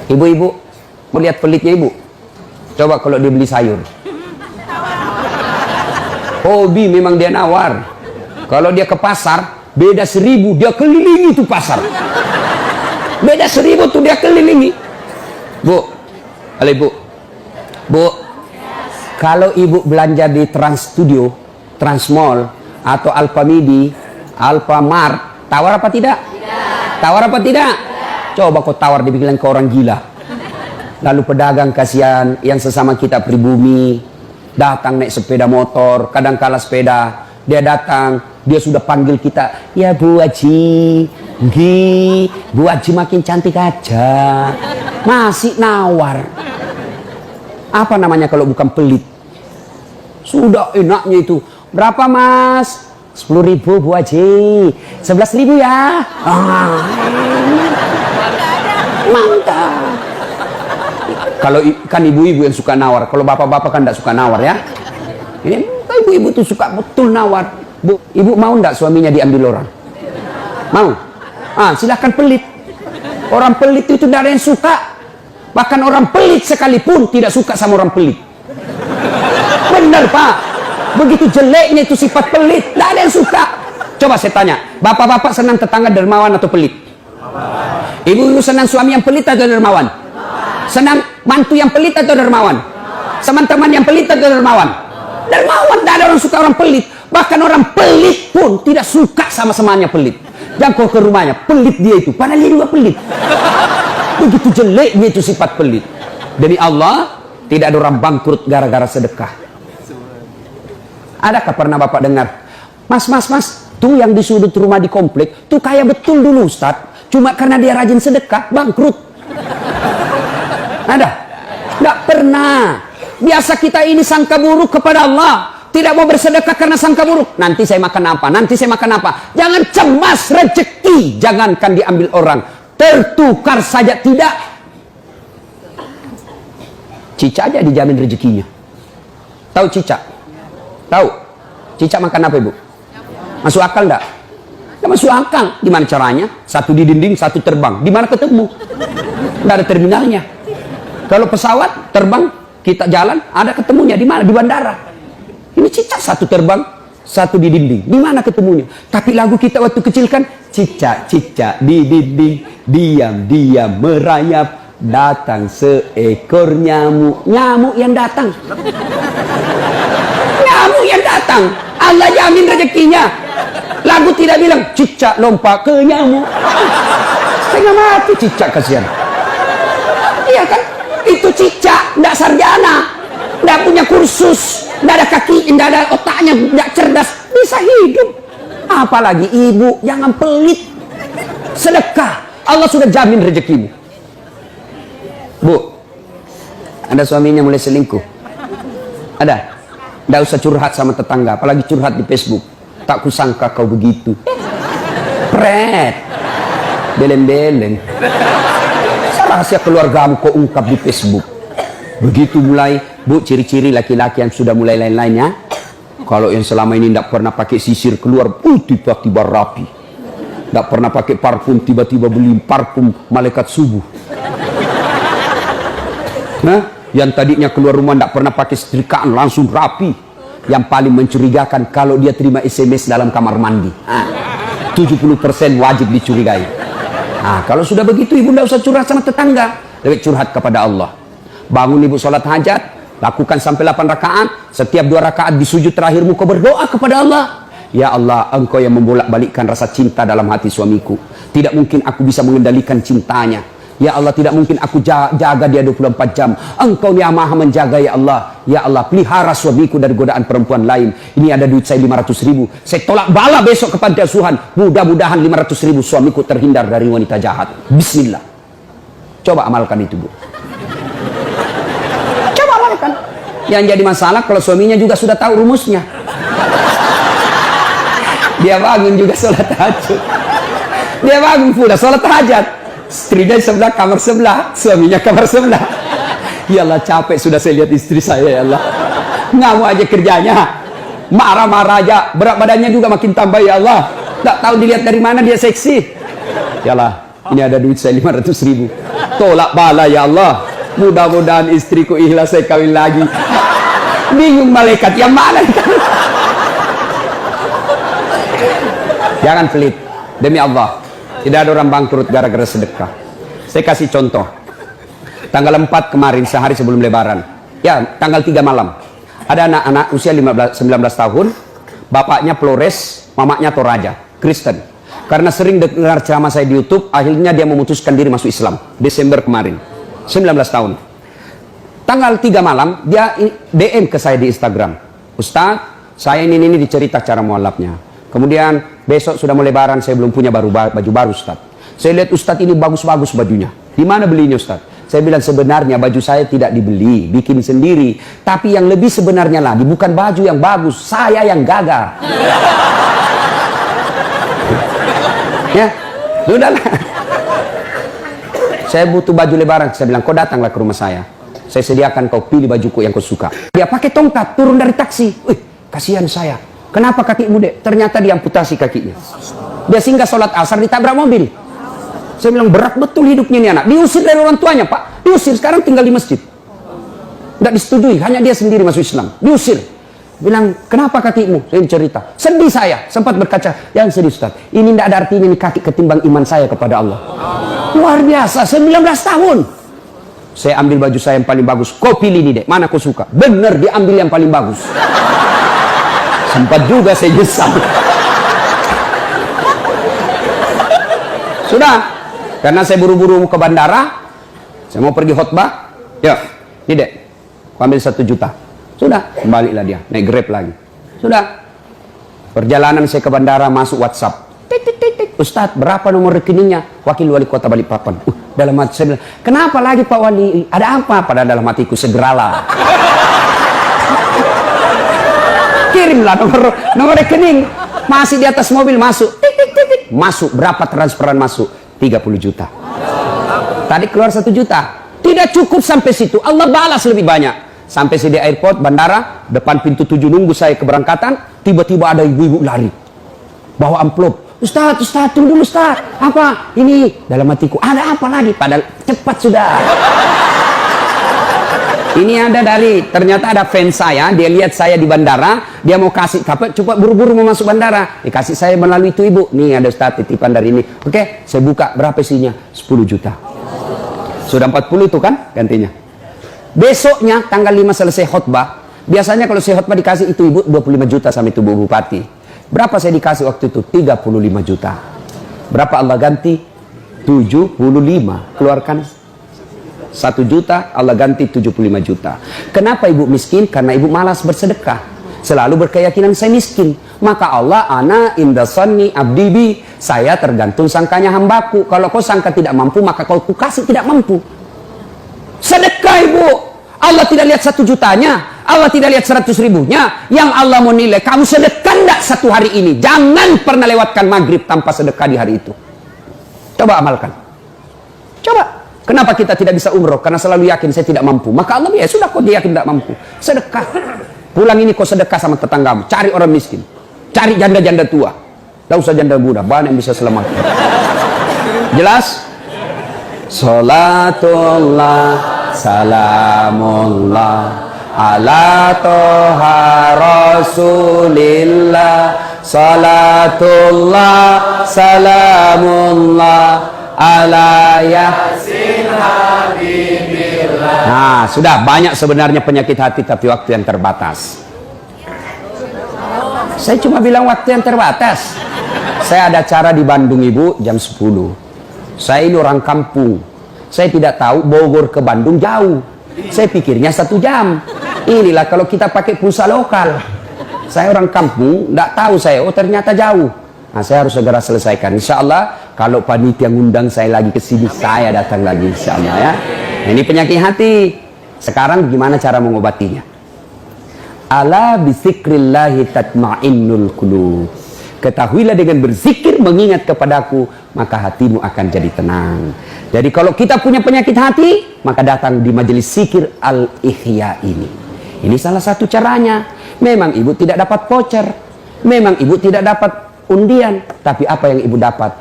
Ibu-ibu, mau lihat pelitnya ibu? Coba kalau dia beli sayur. Hobi memang dia nawar. Kalau dia ke pasar, beda 1000, dia kelilingi tuh pasar. Beda 1000 tuh dia kelilingi. Bu, halo ibu. Bu, kalau ibu belanja di Trans Studio, Trans Mall, atau Alfamidi, Alfamart, tawar apa tidak? Tidak. Tawar apa tidak? Coba kau tawar, dibilang ke orang gila. Lalu pedagang kasihan yang sesama kita pribumi datang naik sepeda motor, kadang kala sepeda, dia datang, dia sudah panggil kita, ya Bu Haji, Bu Haji makin cantik aja, masih nawar. Apa namanya kalau bukan pelit? Sudah enaknya itu, berapa Mas? 10.000 Bu Haji, 11.000 ya. Mantap. Kalau kan ibu-ibu yang suka nawar, kalau bapak-bapak kan tidak suka nawar ya. Ini ibu-ibu tuh suka betul nawar. Bu, ibu mau ndak suaminya diambil orang? Mau? Silahkan pelit. Orang pelit itu tidak ada yang suka. Bahkan orang pelit sekalipun tidak suka sama orang pelit. Benar Pak. Begitu jeleknya itu sifat pelit, tidak ada yang suka. Coba saya tanya, bapak-bapak senang tetangga dermawan atau pelit? Ibu-ibu senang suami yang pelit atau dermawan? Senang mantu yang pelit atau dermawan? Teman-teman yang pelit atau dermawan? Dermawan, tidak ada orang suka orang pelit. Bahkan orang pelit pun tidak suka sama semuanya pelit. Dan kau ke rumahnya, pelit dia itu, padahal dia juga pelit. Begitu jeleknya itu sifat pelit. Demi Allah, tidak ada orang bangkrut gara-gara sedekah. Adakah pernah bapak dengar, Mas, tuh yang di sudut rumah di komplek, tuh kaya betul dulu Ustadz, cuma karena dia rajin sedekah, bangkrut. Ada? Tidak pernah. Biasa kita ini sangka buruk kepada Allah, tidak mau bersedekah karena sangka buruk. Nanti saya makan apa? Nanti saya makan apa? Jangan cemas rezeki, jangankan diambil orang, tertukar saja tidak. Cicak aja dijamin rezekinya. Tahu cicak? Tahu? Cicak makan apa ibu? Masuk akal enggak? Enggak masuk akal. Gimana caranya? Satu di dinding, satu terbang. Di mana ketemu? Enggak ada terminalnya. Kalau pesawat terbang, kita jalan, ada ketemunya di mana? Di bandara. Ini cicak satu terbang, satu di dinding. Di mana ketemunya? Tapi lagu kita waktu kecil kan, cicak-cicak di dinding, diam-diam merayap, datang seekor nyamuk. Nyamuk yang datang. Nyamuk yang datang. Allah jamin rezekinya. Lagu tidak bilang cicak lompat ke nyamuk. Setengah mati cicak, kasihan. Iya kan? Itu cicak, tidak sarjana, tidak punya kursus, tidak ada kaki, tidak ada otaknya, tidak cerdas, bisa hidup. Apalagi ibu, jangan pelit. Sedekah, Allah sudah jamin rezekimu. Bu, ada suaminya mulai selingkuh? Ada? Tidak usah curhat sama tetangga, apalagi curhat di Facebook. Tak kusangka kau begitu. Pret, beleng-beleng. Rahasia keluargamu kau ungkap di Facebook. Begitu mulai, bu, ciri-ciri laki-laki yang sudah mulai lain-lainnya. Kalau yang selama ini tidak pernah pakai sisir keluar, tiba-tiba rapi. Tidak pernah pakai parfum, tiba-tiba beli parfum malaikat subuh. Nah, yang tadinya keluar rumah tidak pernah pakai setrikaan, langsung rapi. Yang paling mencurigakan kalau dia terima SMS dalam kamar mandi. 70% wajib dicurigai. Nah, kalau sudah begitu ibu tidak usah curhat sama tetangga, lebih curhat kepada Allah. Bangun ibu sholat hajat, lakukan sampai 8 rakaat. Setiap 2 rakaat di sujud terakhirmu kau berdoa kepada Allah. Ya Allah, engkau yang membolak-balikkan rasa cinta dalam hati suamiku. Tidak mungkin aku bisa mengendalikan cintanya. Ya Allah, tidak mungkin aku jaga dia 24 jam. Engkau yang maha menjaga ya Allah. Ya Allah, pelihara suamiku dari godaan perempuan lain. Ini ada duit saya 500.000. Saya tolak bala besok kepada Tuhan. Mudah-mudahan 500.000 suamiku terhindar dari wanita jahat. Bismillah. Coba amalkan itu, Bu. Coba amalkan. Yang jadi masalah kalau suaminya juga sudah tahu rumusnya. Dia bangun juga sholat tahajud. Dia bangun pula sholat hajat. Istrinya sebelah, kamar sebelah, suaminya kamar sebelah. Ya Allah, capek sudah saya lihat istri saya, ya Allah. Ngamuk aja kerjanya, marah-marah aja, berat badannya juga makin tambah, ya Allah. Tak tahu dilihat dari mana dia seksi. Ya Allah, Ini ada duit saya 500.000. Tolak bala ya Allah. Mudah-mudahan istriku ikhlas saya kawin lagi. Bingung malaikat yang mana? Jangan pelit. Demi Allah. Tidak ada orang bangkrut gara-gara sedekah. Saya kasih contoh. Tanggal 4 kemarin, sehari sebelum lebaran. Ya, tanggal 3 malam. Ada anak-anak usia 19 tahun. Bapaknya Flores, mamanya Toraja, Kristen. Karena sering dengar ceramah saya di YouTube, akhirnya dia memutuskan diri masuk Islam. Desember kemarin, 19 tahun. Tanggal 3 malam, dia DM ke saya di Instagram. Ustadz, saya ini dicerita cara mualafnya. Kemudian besok sudah mau lebaran, saya belum punya baju baru Ustadz. Saya lihat Ustadz ini bagus-bagus bajunya. Di mana belinya Ustadz? Saya bilang sebenarnya baju saya tidak dibeli, bikin sendiri. Tapi yang lebih sebenarnya lagi, bukan baju yang bagus, saya yang gagal. Ya, sudahlah. Saya butuh baju lebaran. Saya bilang, kau datanglah ke rumah saya. Saya sediakan, kau pilih bajuku yang kau suka. Dia pakai tongkat, turun dari taksi. Wih, kasihan saya. Kenapa kakimu, Dek? Ternyata diamputasi kakinya. Dia singgah sholat asar, ditabrak mobil. Saya bilang, berat betul hidupnya ini anak. Diusir dari orang tuanya, Pak. Diusir, sekarang tinggal di masjid. Tidak disetujui, hanya dia sendiri masuk Islam. Diusir. Bilang, kenapa kakimu? Saya cerita. Sedih saya, sempat berkaca. Yang sedih Ustaz, ini tidak ada artinya ini kaki ketimbang iman saya kepada Allah. Luar biasa, 19 tahun. Saya ambil baju saya yang paling bagus. Kau pilih nih, Dek, mana kau suka? Bener, diambil yang paling bagus. Sempat juga saya nyesal. Sudah, karena saya buru-buru ke bandara, saya mau pergi khutbah. Ya, ini Dek, kau ambil 1 juta. Sudah, kembalilah dia, naik Grab lagi. Sudah, perjalanan saya ke bandara, masuk WhatsApp. Tik, tik, tik, tik. Ustadz, berapa nomor rekeningnya? Wakil Wali Kota Balikpapan. Dalam hati saya bilang, kenapa lagi Pak Wali? Ada apa? Pada dalam hatiku, segeralah. Kirimlah nomor rekening. Masih di atas mobil, masuk. Tik, tik, tik, tik. Masuk, berapa transferan masuk? 30 juta. Tadi keluar 1 juta. Tidak cukup sampai situ, Allah balas lebih banyak. Sampai saya di airport, bandara, depan pintu 7 nunggu saya keberangkatan, tiba-tiba ada ibu-ibu lari. Bawa amplop. Ustaz, tunggu dulu Ustaz. Apa? Ini. Dalam hatiku, ada apa lagi? Padahal cepat sudah. Ini ada ternyata ada fans saya, dia lihat saya di bandara, dia mau kasih, coba buru-buru mau masuk bandara. Dikasih saya melalui itu ibu. Nih ada Ustaz, titipan dari ini. Oke, saya buka, berapa isinya? 10 juta. Sudah 40 itu kan gantinya. Besoknya tanggal 5 selesai khutbah. Biasanya kalau saya khutbah dikasih itu ibu 25 juta sama itu Bu Bupati. Berapa saya dikasih waktu itu? 35 juta. Berapa Allah ganti? 75. Keluarkan 1 juta, Allah ganti 75 juta. Kenapa ibu miskin? Karena ibu malas bersedekah. Selalu berkeyakinan saya miskin. Maka Allah, ana inda sanni abdi bi. Saya tergantung sangkanya hambaku. Kalau kau sangka tidak mampu, maka kau kasih tidak mampu. Sedekah ibu. Allah tidak lihat 1 jutanya, Allah tidak lihat 100 ribunya. Yang Allah mau nilai, kamu sedekah enggak 1 hari ini. Jangan pernah lewatkan maghrib tanpa sedekah di hari itu. Coba amalkan. Coba. Kenapa kita tidak bisa umroh? Karena selalu yakin saya tidak mampu. Maka Allah, ya sudah, kok dia yakin tidak mampu. Sedekah. Pulang ini kau sedekah sama tetanggamu. Cari orang miskin. Cari janda-janda tua. Tidak usah janda muda, banyak yang bisa selamat. Jelas? Salatullah salamullah ala toha rasulillah. Salatullah salamullah ala yasin habibillah. Nah, sudah banyak sebenarnya penyakit hati, tapi waktu yang terbatas. Saya cuma bilang waktu yang terbatas. Saya ada acara di Bandung ibu jam 10. Saya ini orang kampung. Saya tidak tahu Bogor ke Bandung jauh. Saya pikirnya 1 jam. Inilah kalau kita pakai pulsa lokal. Saya orang kampung, tidak tahu saya. Oh ternyata jauh. Nah saya harus segera selesaikan. Insya Allah kalau panitia ngundang saya lagi ke sini, saya datang lagi. Insya Allah ya. Nah, ini penyakit hati. Sekarang gimana cara mengobatinya? Ala bizikrillahi tatma'innul qulub. Ketahuilah dengan berzikir mengingat kepadaku, maka hatimu akan jadi tenang. Jadi kalau kita punya penyakit hati, maka datang di majelis zikir Al-Ihya ini. Ini salah satu caranya. Memang ibu tidak dapat voucher, memang ibu tidak dapat undian, tapi apa yang ibu dapat?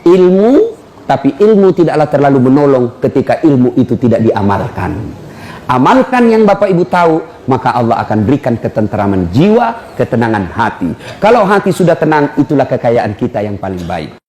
Ilmu Tapi ilmu tidaklah terlalu menolong ketika ilmu itu tidak diamalkan. Amalkan yang Bapak Ibu tahu, maka Allah akan berikan ketenteraman jiwa, ketenangan hati. Kalau hati sudah tenang, itulah kekayaan kita yang paling baik.